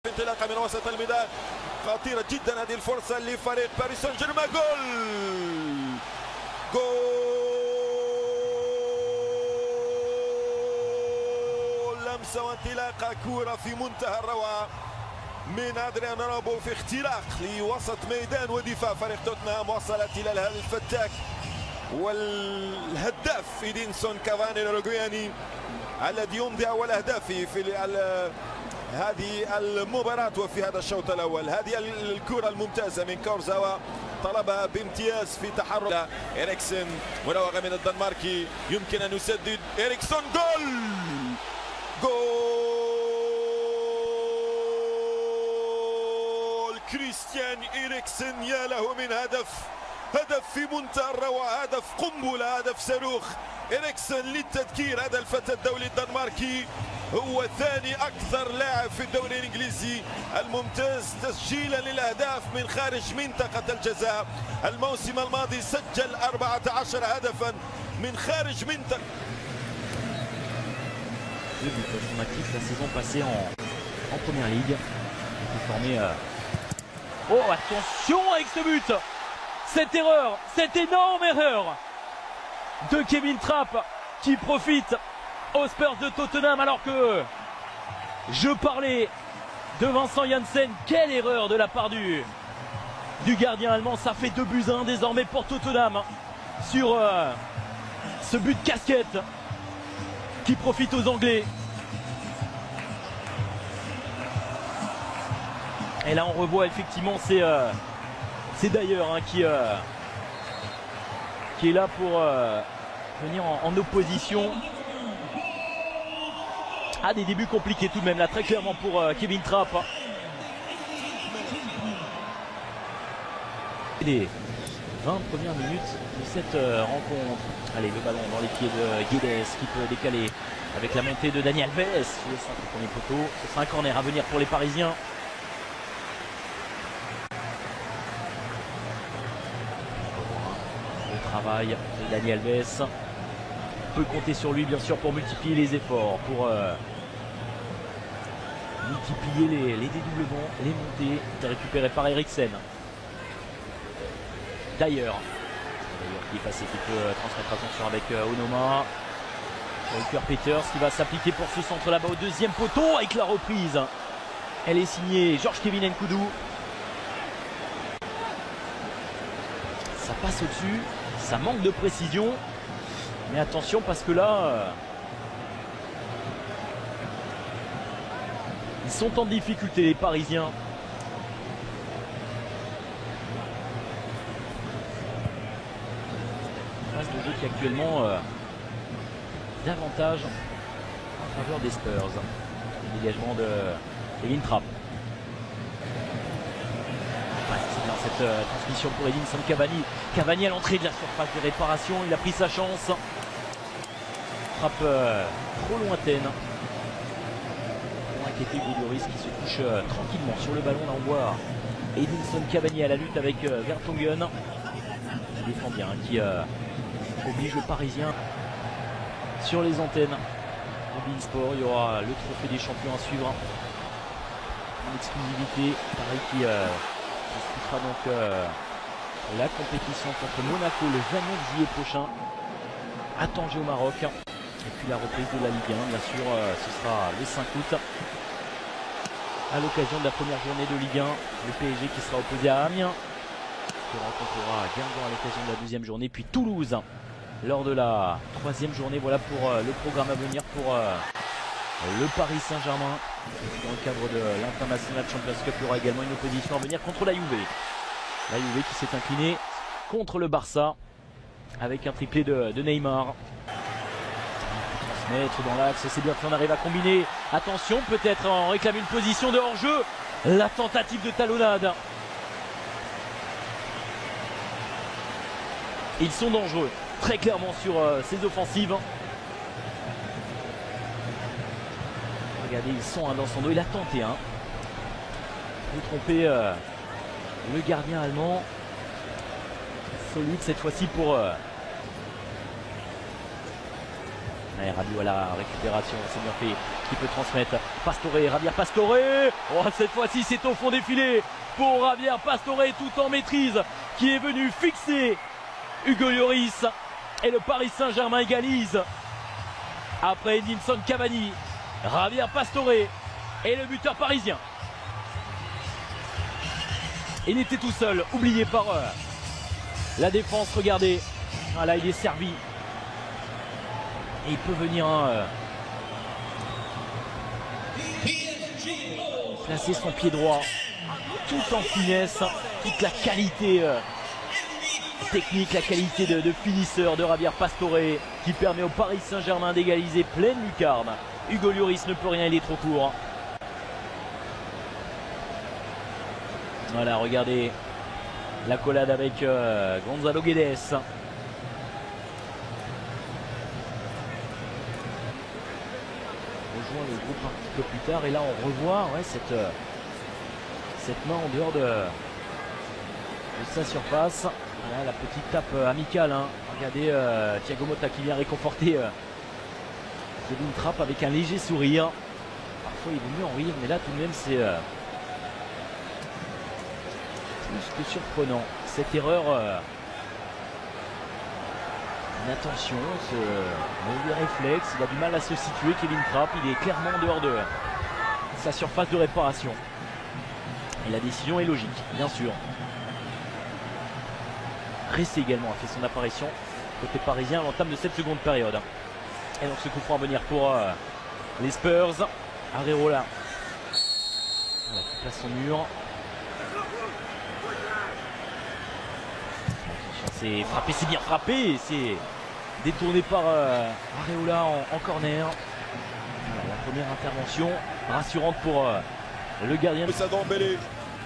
انطلاقه من وسط الميدان خطيره جدا هذه الفرصه لفريق باريس سان جيرمان. جول لمسه وانطلاقه كوره في منتهى الروعه من ادريان رابو في اختراق لوسط ميدان ودفاع فريق توتنهام. وصلت الى الهدف الفتاك والهداف إدينسون كافاني الأوروغوياني الذي يمضي أول أهدافه في هذه المباراة وفي هذا الشوط الأول. هذه الكرة الممتازة من كورزاوا طلبها بامتياز في تحرك إريكسن، مراوغة من الدنماركي يمكن أن يسدد إريكسون. جول كريستيان إريكسن، يا له من هدف في منتهى الروعة، هدف قنبلة، هدف صاروخ. إريكسن للتذكير هذا الفتى الدولي الدنماركي هو ثاني أكثر لاعب في الدوري الإنجليزي الممتاز تسجيلا للأهداف من خارج منطقة الجزاء. الموسم الماضي سجل 14 هدفا من خارج منطقة. Le but son actif la saison passée en première ligue. Il est formé. Oh, attention avec ce but! Cette erreur, cette énorme erreur de Kevin Trapp qui profite aux Spurs de Tottenham alors que je parlais de Vincent Janssen. Quelle erreur de la part du gardien allemand. Ça fait 2-1 désormais pour Tottenham sur ce but de casquette qui profite aux Anglais. Et là on revoit effectivement c'est d'ailleurs qui est là pour venir en opposition à des débuts compliqués tout de même là très clairement pour Kevin Trapp. Les 20 premières minutes de cette rencontre. Allez, le ballon dans les pieds de Guedes qui peut décaler avec la montée de Dani Alves. Le centre au premier poteau. Ce sera un corner à venir pour les Parisiens. Travail de Dani Alves, on peut compter sur lui bien sûr pour multiplier les efforts, pour multiplier les dédoublements, les montées, récupérées par Eriksen. D'ailleurs qui est passé, qui peut transmettre attention avec Onoma. Walker Peters qui va s'appliquer pour ce centre là-bas au deuxième poteau avec la reprise. Elle est signée Georges Kevin Nkoudou. Ça passe au-dessus. Ça manque de précision, mais attention parce que là, ils sont en difficulté les Parisiens. Phase de jeu qui est actuellement davantage en faveur des Spurs. Le dégagement de Kevin Trapp. C'est dans cette transmission pour Edinson Cavani. Cavani à l'entrée de la surface de réparation, il a pris sa chance. Frappe trop lointaine. Pour inquiéter Goulouris qui se couche tranquillement sur le ballon. Là on voit Edinson Cavani à la lutte avec Vertonghen. Qui défend bien, qui oblige le Parisien sur les antennes. Au Beansport, il y aura le trophée des champions à suivre. En exclusivité, Paris qui disputera donc la compétition contre Monaco le 29 juillet prochain à Tanger au Maroc. Et puis la reprise de la Ligue 1, bien sûr, ce sera le 5 août à l'occasion de la première journée de Ligue 1. Le PSG qui sera opposé à Amiens, qui rencontrera Guingamp à l'occasion de la deuxième journée, puis Toulouse lors de la troisième journée. Voilà pour le programme à venir pour le Paris Saint-Germain. Dans le cadre de l'International Champions Cup, il y aura également une opposition à venir contre la Juve. La Juve qui s'est inclinée contre le Barça avec un triplé de Neymar. Transmettre dans l'axe, c'est bien fait, on arrive à combiner. Attention, peut-être on réclame une position de hors-jeu. La tentative de talonnade. Ils sont dangereux, très clairement sur ces offensives. Regardez, ils sont dans son dos, il a tenté. De tromper le gardien allemand. Solide cette fois-ci pour Rabiot à la récupération, c'est bien fait. qui peut transmettre. Pastore, Javier Pastore. Oh, cette fois-ci, c'est au fond des filets pour Javier Pastore, tout en maîtrise, qui est venu fixer Hugo Lloris. Et le Paris Saint-Germain égalise après Edinson Cavani. Javier Pastore est le buteur parisien. Il était tout seul, oublié par la défense. Regardez, là il est servi. Et il peut venir placer son pied droit tout en finesse, toute la qualité technique, la qualité de finisseur de Javier Pastore qui permet au Paris Saint-Germain d'égaliser pleine lucarne. Hugo Lloris ne peut rien, il est trop court. Voilà, regardez l'accolade avec Gonzalo Guedes. On rejoint le groupe un petit peu plus tard et là on revoit cette main en dehors de sa surface. Voilà, la petite tape amicale. Regardez Thiago Motta qui vient réconforter Kevin Trapp avec un léger sourire. Parfois il vaut mieux en rire, mais là tout de même c'est plus que surprenant. Cette erreur inattention, ce mauvais réflexe, il a du mal à se situer. Kevin Trapp, il est clairement en dehors de sa surface de réparation. Et la décision est logique, bien sûr. Ressé également a fait son apparition côté parisien à l'entame de cette seconde période. Et donc ce coup franc à venir pour les Spurs. Areola qui place son mur. C'est frappé, c'est bien frappé, c'est détourné par Areola en corner. Voilà, la première intervention rassurante pour le gardien.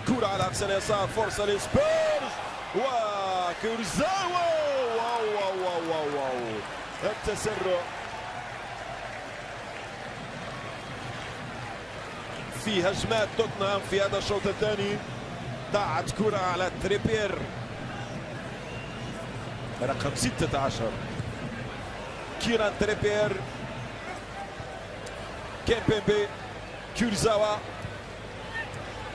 كرة على أقصى اليسار، فرصة للسبيرز وكورزاوا. واو التسرع في هجمات توتنهام في هذا الشوط الثاني. ضاعت كرة على تريبير رقم 16 كيران تريبير، كيمبيمبي، كورزاوا،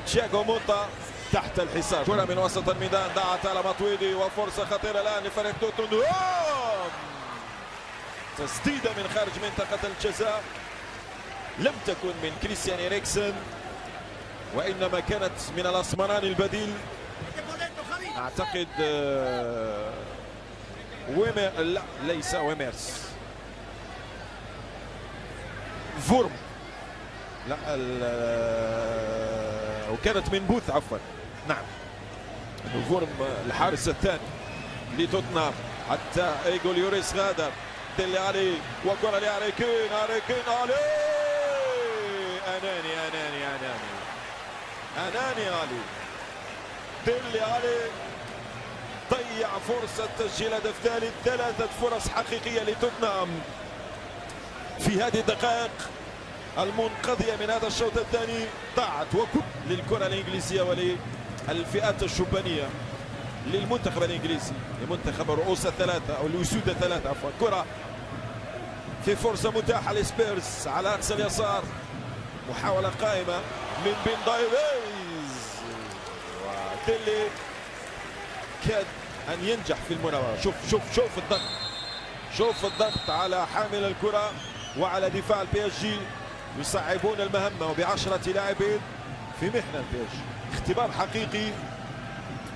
تياغو موتا تحت الحصار. كرة من وسط الميدان ضاعت على مطويدي وفرصة خطيرة الآن لفريق توتنهام. تسديدة من خارج منطقة الجزاء لم تكن من كريستيان إريكسن وإنما كانت من الأسمراني البديل. أعتقد لا ليس ويمرز، فورم، لا وكانت من بوث عفوا. نعم فورم الحارس الثاني لتوتنهام. حتى ايجو ليوريس غادر. ديلي علي وكرة لهاري كين. هاري كين علي اناني علي. ديلي علي ضيع فرصة تسجيل هدف ثالث. 3 فرص حقيقية لتوتنهام في هذه الدقائق المنقضية من هذا الشوط الثاني. ضاعت وكل للكرة الإنجليزية وللفئات الشبانية للمنتخب الإنجليزي، لمنتخب الرؤوس الثلاثة أو الأسود الثلاثة عفوا. كرة في فرصة متاحة لسبيرز على أقصى اليسار. محاولة قائمة من بن دايفيز وديلي كاد أن ينجح في المناورة. شوف الضغط، شوف الضغط على حامل الكرة وعلى دفاع البي اس جي. يصعبون المهمة وب10 لاعبين في محنة البي اس جي. اختبار حقيقي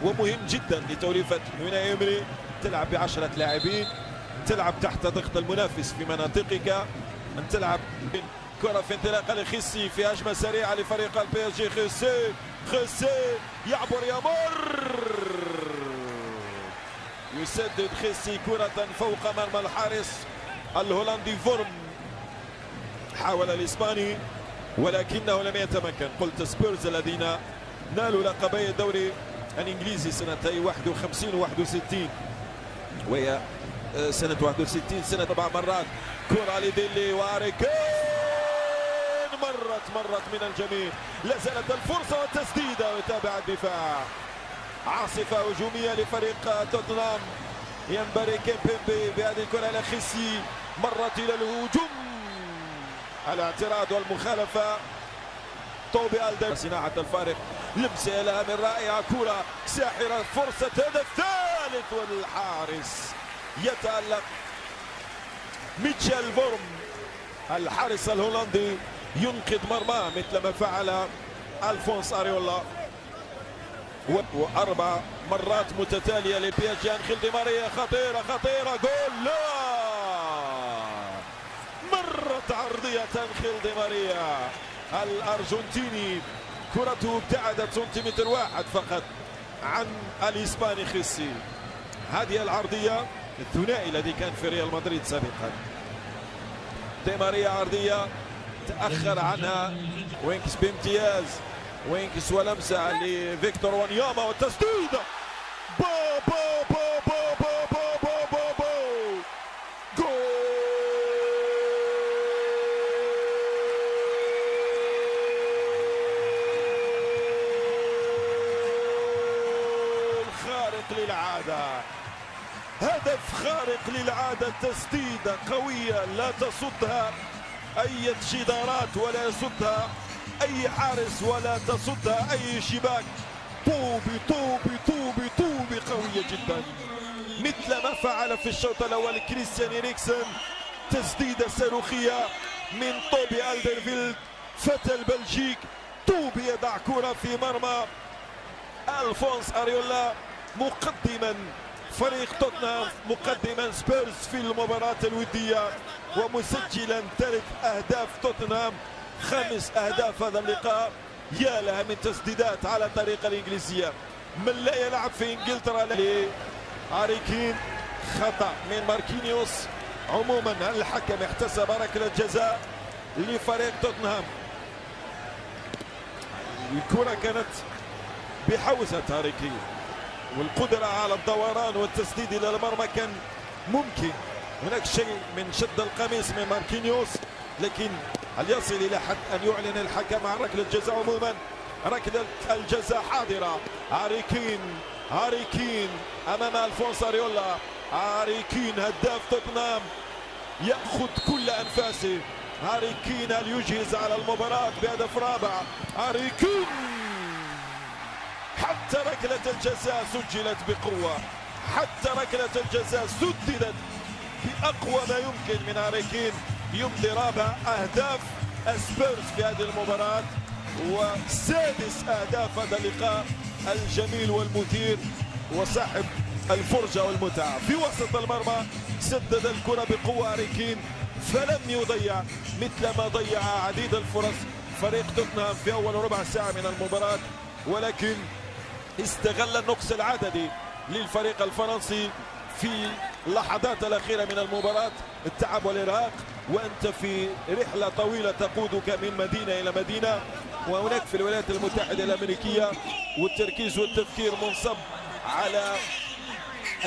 ومهم جدا لتوليفة يوناي إيمري. تلعب ب10 لاعبين، تلعب تحت ضغط المنافس في مناطقك، أن تلعب كرة في انطلاقة لخيسي في هجمة سريعة لفريق البي اس جي. خيسي يعبر يمر، يسدد خيسي كرة فوق مرمى الحارس الهولندي فورم. حاول الإسباني ولكنه لم يتمكن. قلت سبيرز الذين نالوا لقبي الدوري الإنجليزي سنتي 51 و 61 وهي سنة 61 سنة 4 مرات. كرة لديلي واريكين مرت من الجميع. لازالت الفرصة والتسديدة ويتابع الدفاع. عاصفة هجومية لفريق توتنهام. ينبري كيمبيمبي بهذه الكرة إلى خيسي، مرت إلى الهجوم الاعتراض والمخالفة. توبي ألدر صناعة الفارق، لمسة لها من رائعة، كرة ساحرة، فرصة هدف ثالث والحارس يتألق. ميتشيل فورم الحارس الهولندي ينقذ مرماه مثل ما فعل ألفونس أريولا. وأربع مرات متتالية لبياجي. أنخيل دي ماريا، خطيرة خطيرة، جول. لا، مرت عرضية أنخيل دي ماريا الأرجنتيني، كرته ابتعدت سنتيمتر واحد فقط عن الإسباني خيسي. هذه العرضية الثنائي الذي كان في ريال مدريد سابقا. دي ماريا عرضية تأخر عنها وينكس بامتياز، وينكس ولمسة لفيكتور وانياما والتسديد. بو بو بو بو بو بو بو بو بو جول. خارق للعادة، هدف خارق للعادة، تسديدة قوية لا تصدها أي جدارات ولا يصدها أي حارس ولا تصدها أي شباك. طوبي طوبي طوبي طوبي قوية جدا مثل ما فعل في الشوط الأول كريستيان إريكسن. تسديدة صاروخية من توبي ألدرفيلد فتى البلجيك. توبي يضع كرة في مرمى ألفونس أريولا، مقدما فريق توتنهام، مقدما سبيرز في المباراة الودية، ومسجلا 3 أهداف توتنهام، 5 أهداف هذا اللقاء. يا لها من تسديدات على الطريقة الإنجليزية. من لا يلعب في إنجلترا لهاري كين. خطأ من ماركينيوس. عموما الحكم احتسب ركلة جزاء لفريق توتنهام. الكرة كانت بحوزة هاري كين، والقدرة على الدوران والتسديد إلى المرمى كان ممكن. هناك شيء من شد القميص من ماركينيوس، لكن هل يصل إلى حد أن يعلن الحكم عن ركلة الجزاء؟ عموما ركلة الجزاء حاضرة. هاري كين أمام ألفونس أريولا. هاري كين هداف توتنهام يأخذ كل أنفاسه. هاري كين هل يجهز على المباراة بهدف رابع؟ هاري كين حتى ركلة الجزاء سجلت بقوة، حتى ركلة الجزاء سددت بأقوى ما يمكن من هاري كين. يمضي رابع أهداف سبيرز في هذه المباراة، وسادس أهداف هذا اللقاء الجميل والمثير وصاحب الفرجة والمتعة. في وسط المرمى سدد الكرة بقوة هاري كين، فلم يضيع مثل ما ضيع عديد الفرص فريق توتنهام في أول ربع ساعة من المباراة، ولكن استغل النقص العددي للفريق الفرنسي في اللحظات الأخيرة من المباراة. التعب والإرهاق وأنت في رحلة طويلة تقودك من مدينة إلى مدينة، وهناك في الولايات المتحدة الأمريكية، والتركيز والتفكير منصب على